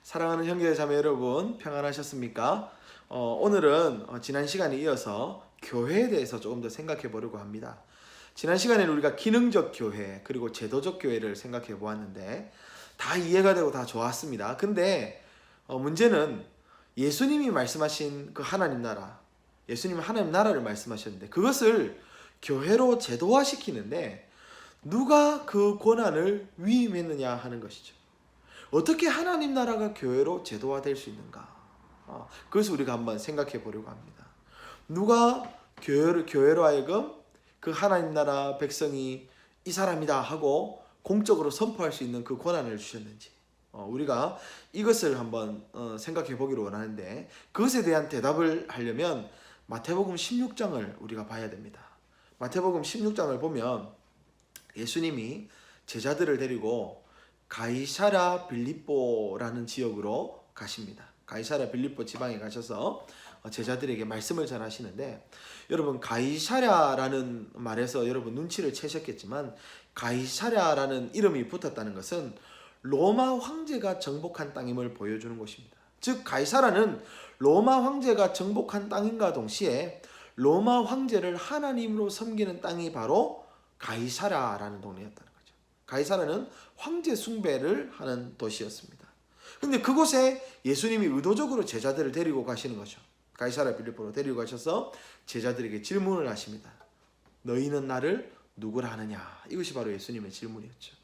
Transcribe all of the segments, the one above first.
사랑하는 형제자매 여러분, 평안하셨습니까? 오늘은 지난 시간에 이어서 교회에 대해서 조금 더 생각해 보려고 합니다. 지난 시간에는 우리가 기능적 교회 그리고 제도적 교회를 생각해 보았는데 다 이해가 되고 다 좋았습니다. 근데 문제는 예수님이 말씀하신 그 하나님 나라, 예수님은 하나님 나라를 말씀하셨는데 그것을 교회로 제도화시키는데 누가 그 권한을 위임했느냐 하는 것이죠. 어떻게 하나님 나라가 교회로 제도화될 수 있는가? 그것을 우리가 한번 생각해 보려고 합니다. 누가 교회로 하여금 그 하나님 나라 백성이 이 사람이다 하고 공적으로 선포할 수 있는 그 권한을 주셨는지 우리가 이것을 한번 생각해 보기를 원하는데 그것에 대한 대답을 하려면 마태복음 16장을 우리가 봐야 됩니다. 마태복음 16장을 보면 예수님이 제자들을 데리고 가이사랴 빌립보라는 지역으로 가십니다. 가이사랴 빌립보 지방에 가셔서 제자들에게 말씀을 전하시는데 여러분 가이사랴라는 말에서 여러분 눈치를 채셨겠지만 가이사랴라는 이름이 붙었다는 것은 로마 황제가 정복한 땅임을 보여주는 곳입니다. 즉 가이사라는 로마 황제가 정복한 땅인가 동시에 로마 황제를 하나님으로 섬기는 땅이 바로 가이사랴라는 동네였다는 거죠. 가이사랴는 황제 숭배를 하는 도시였습니다. 근데 그곳에 예수님이 의도적으로 제자들을 데리고 가시는 거죠. 가이사랴 빌립보로 데리고 가셔서 제자들에게 질문을 하십니다. 너희는 나를 누구라 하느냐? 이것이 바로 예수님의 질문이었죠.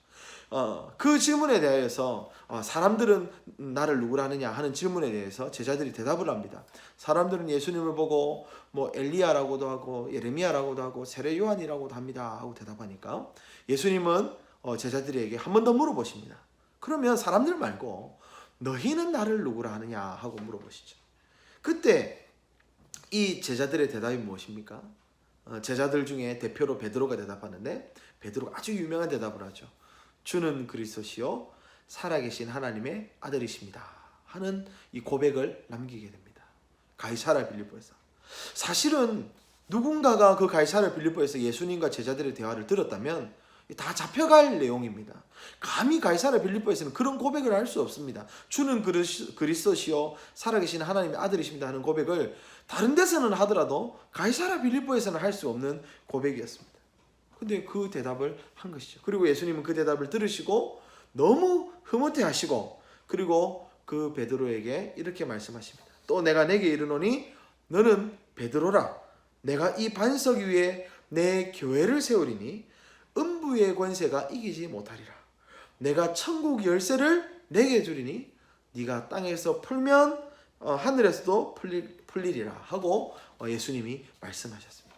그 질문에 대해서 사람들은 나를 누구라 하느냐 하는 질문에 대해서 제자들이 대답을 합니다. 사람들은 예수님을 보고 뭐 엘리야라고도 하고 예레미야라고도 하고 세례 요한이라고도 합니다 하고 대답하니까 예수님은 제자들에게 한 번 더 물어보십니다. 그러면 사람들 말고 너희는 나를 누구라 하느냐 하고 물어보시죠. 그때 이 제자들의 대답이 무엇입니까? 제자들 중에 대표로 베드로가 대답하는데 베드로가 아주 유명한 대답을 하죠. 주는 그리스도시요 살아계신 하나님의 아들이십니다 하는 이 고백을 남기게 됩니다. 가이사랴 빌립보에서. 사실은 누군가가 그 가이사랴 빌립보에서 예수님과 제자들의 대화를 들었다면 다 잡혀갈 내용입니다. 감히 가이사랴 빌립보에서는 그런 고백을 할 수 없습니다. 주는 그리스도시요 살아계신 하나님의 아들이십니다 하는 고백을 다른 데서는 하더라도 가이사랴 빌립보에서는 할 수 없는 고백이었습니다. 근데 그 대답을 한 것이죠. 그리고 예수님은 그 대답을 들으시고 너무 흐뭇해하시고 그리고 그 베드로에게 이렇게 말씀하십니다. 또 내가 내게 이르노니 너는 베드로라. 내가 이 반석 위에 내 교회를 세우리니 음부의 권세가 이기지 못하리라. 내가 천국 열쇠를 내게 주리니 네가 땅에서 풀면 하늘에서도 풀리리라 하고 예수님이 말씀하셨습니다.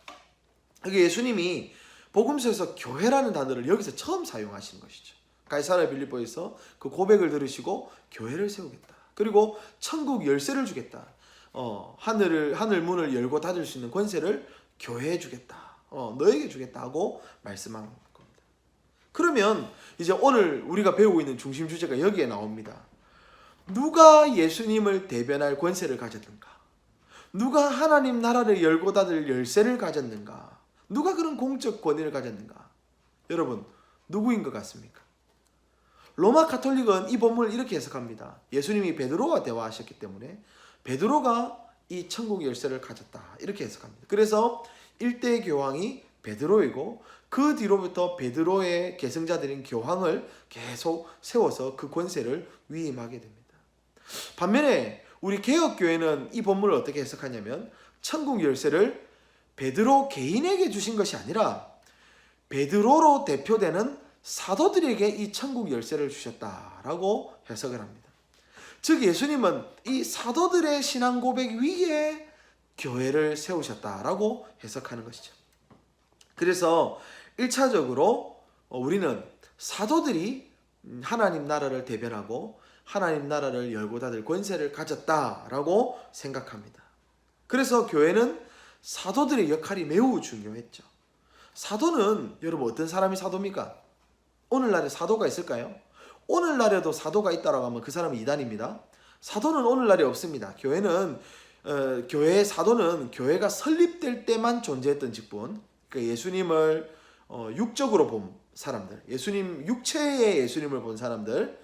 이게 예수님이 복음서에서 교회라는 단어를 여기서 처음 사용하신 것이죠. 가이사랴 빌립보에서 그 고백을 들으시고 교회를 세우겠다. 그리고 천국 열쇠를 주겠다. 하늘 문을 열고 닫을 수 있는 권세를 교회에 주겠다. 너에게 주겠다 하고 말씀한 겁니다. 그러면 이제 오늘 우리가 배우고 있는 중심 주제가 여기에 나옵니다. 누가 예수님을 대변할 권세를 가졌는가? 누가 하나님 나라를 열고 닫을 열쇠를 가졌는가? 누가 그런 공적 권위를 가졌는가? 여러분, 누구인 것 같습니까? 로마 가톨릭은 이 본문을 이렇게 해석합니다. 예수님이 베드로와 대화하셨기 때문에 베드로가 이 천국 열쇠를 가졌다. 이렇게 해석합니다. 그래서 1대 교황이 베드로이고 그 뒤로부터 베드로의 계승자들인 교황을 계속 세워서 그 권세를 위임하게 됩니다. 반면에 우리 개혁교회는 이 본문을 어떻게 해석하냐면 천국 열쇠를 베드로 개인에게 주신 것이 아니라 베드로로 대표되는 사도들에게 이 천국 열쇠를 주셨다라고 해석을 합니다. 즉 예수님은 이 사도들의 신앙 고백 위에 교회를 세우셨다라고 해석하는 것이죠. 그래서 1차적으로 우리는 사도들이 하나님 나라를 대변하고 하나님 나라를 열고 닫을 권세를 가졌다라고 생각합니다. 그래서 교회는 사도들의 역할이 매우 중요했죠. 사도는 여러분 어떤 사람이 사도입니까? 오늘날에 사도가 있을까요? 오늘날에도 사도가 있다라고 하면 그 사람은 이단입니다. 사도는 오늘날에 없습니다. 교회의 사도는 교회가 설립될 때만 존재했던 직분. 그러니까 예수님을 육적으로 본 사람들, 예수님 육체의 예수님을 본 사람들,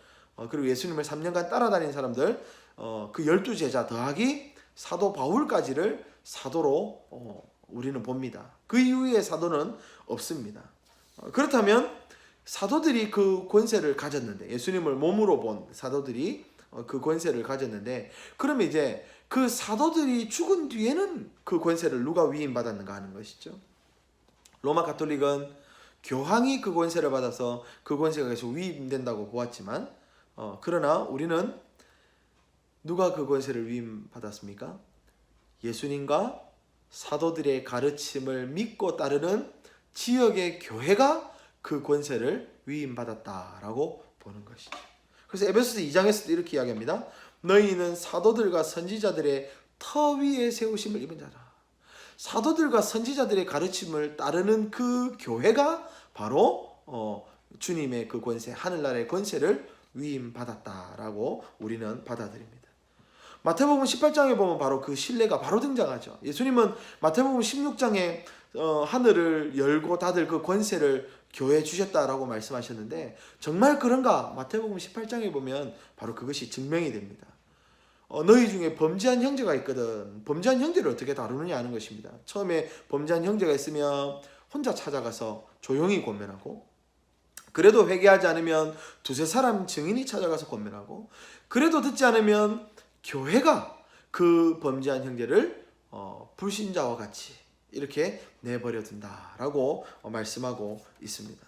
그리고 예수님을 3년간 따라다닌 사람들 그 12제자 더하기 사도 바울까지를 사도로 우리는 봅니다. 그 이후에 사도는 없습니다. 그렇다면 사도들이 그 권세를 가졌는데, 예수님을 몸으로 본 사도들이 그 권세를 가졌는데, 그러면 이제 그 사도들이 죽은 뒤에는 그 권세를 누가 위임받았는가 하는 것이죠. 로마 가톨릭은 교황이 그 권세를 받아서 그 권세가 계속 위임된다고 보았지만, 그러나 우리는 누가 그 권세를 위임받았습니까? 예수님과 사도들의 가르침을 믿고 따르는 지역의 교회가 그 권세를 위임받았다라고 보는 것이죠. 그래서 에베소서 2장에서도 이렇게 이야기합니다. 너희는 사도들과 선지자들의 터 위에 세우심을 입은 자라. 사도들과 선지자들의 가르침을 따르는 그 교회가 바로 주님의 그 권세, 하늘나라의 권세를 위임받았다라고 우리는 받아들입니다. 마태복음 18장에 보면 바로 그 신뢰가 바로 등장하죠. 예수님은 마태복음 16장에 하늘을 열고 닫을 그 권세를 교회에 주셨다라고 말씀하셨는데, 정말 그런가? 마태복음 18장에 보면 바로 그것이 증명이 됩니다. 너희 중에 범죄한 형제가 있거든. 범죄한 형제를 어떻게 다루느냐 하는 것입니다. 처음에 범죄한 형제가 있으면 혼자 찾아가서 조용히 권면하고, 그래도 회개하지 않으면 두세 사람 증인이 찾아가서 권면하고, 그래도 듣지 않으면 교회가 그 범죄한 형제를 불신자와 같이 이렇게 내버려 둔다라고 말씀하고 있습니다.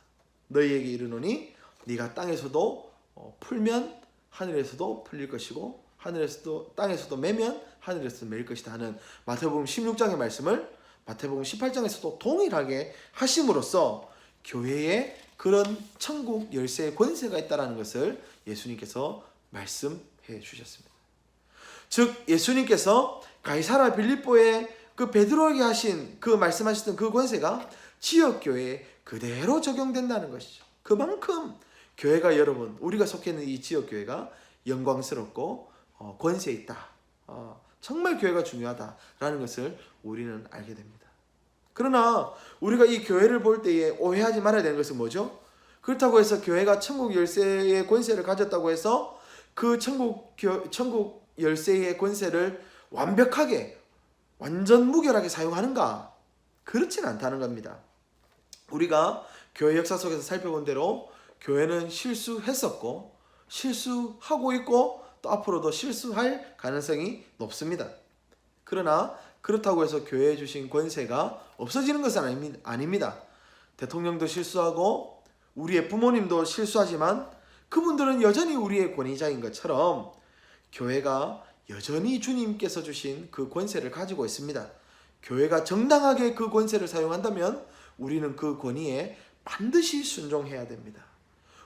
너희에게 이르노니 네가 땅에서도 풀면 하늘에서도 풀릴 것이고, 하늘에서도 땅에서도 매면 하늘에서도 매일 것이다 하는 마태복음 16장의 말씀을 마태복음 18장에서도 동일하게 하심으로써 교회에 그런 천국 열쇠의 권세가 있다는 것을 예수님께서 말씀해 주셨습니다. 즉 예수님께서 가이사라 빌립보에 그 베드로에게 하신 그 말씀하셨던 그 권세가 지역교회에 그대로 적용된다는 것이죠. 그만큼 교회가, 여러분, 우리가 속해 있는 이 지역교회가 영광스럽고 권세 있다, 정말 교회가 중요하다라는 것을 우리는 알게 됩니다. 그러나 우리가 이 교회를 볼 때에 오해하지 말아야 되는 것은 뭐죠? 그렇다고 해서 교회가 천국 열쇠의 권세를 가졌다고 해서 그 천국 열쇠의 권세를 완벽하게 완전 무결하게 사용하는가? 그렇지는 않다는 겁니다. 우리가 교회 역사 속에서 살펴본 대로 교회는 실수했었고 실수하고 있고 또 앞으로도 실수할 가능성이 높습니다. 그러나 그렇다고 해서 교회에 주신 권세가 없어지는 것은 아닙니다. 대통령도 실수하고 우리의 부모님도 실수하지만 그분들은 여전히 우리의 권위자인 것처럼 교회가 여전히 주님께서 주신 그 권세를 가지고 있습니다. 교회가 정당하게 그 권세를 사용한다면 우리는 그 권위에 반드시 순종해야 됩니다.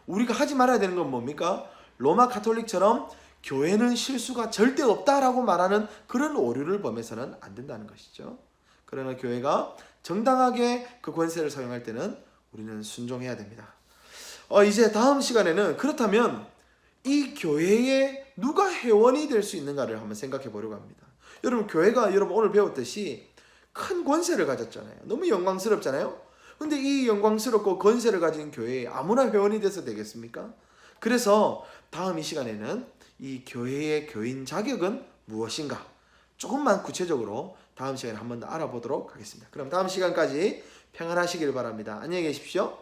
우리가 하지 말아야 되는 건 뭡니까? 로마 가톨릭처럼 교회는 실수가 절대 없다라고 말하는 그런 오류를 범해서는 안 된다는 것이죠. 그러나 교회가 정당하게 그 권세를 사용할 때는 우리는 순종해야 됩니다. 이제 다음 시간에는 그렇다면 이 교회에 누가 회원이 될 수 있는가를 한번 생각해 보려고 합니다. 여러분, 교회가 여러분 오늘 배웠듯이 큰 권세를 가졌잖아요. 너무 영광스럽잖아요. 근데 이 영광스럽고 권세를 가진 교회에 아무나 회원이 돼서 되겠습니까? 그래서 다음 이 시간에는 이 교회의 교인 자격은 무엇인가 조금만 구체적으로 다음 시간에 한 번 더 알아보도록 하겠습니다. 그럼 다음 시간까지 평안하시길 바랍니다. 안녕히 계십시오.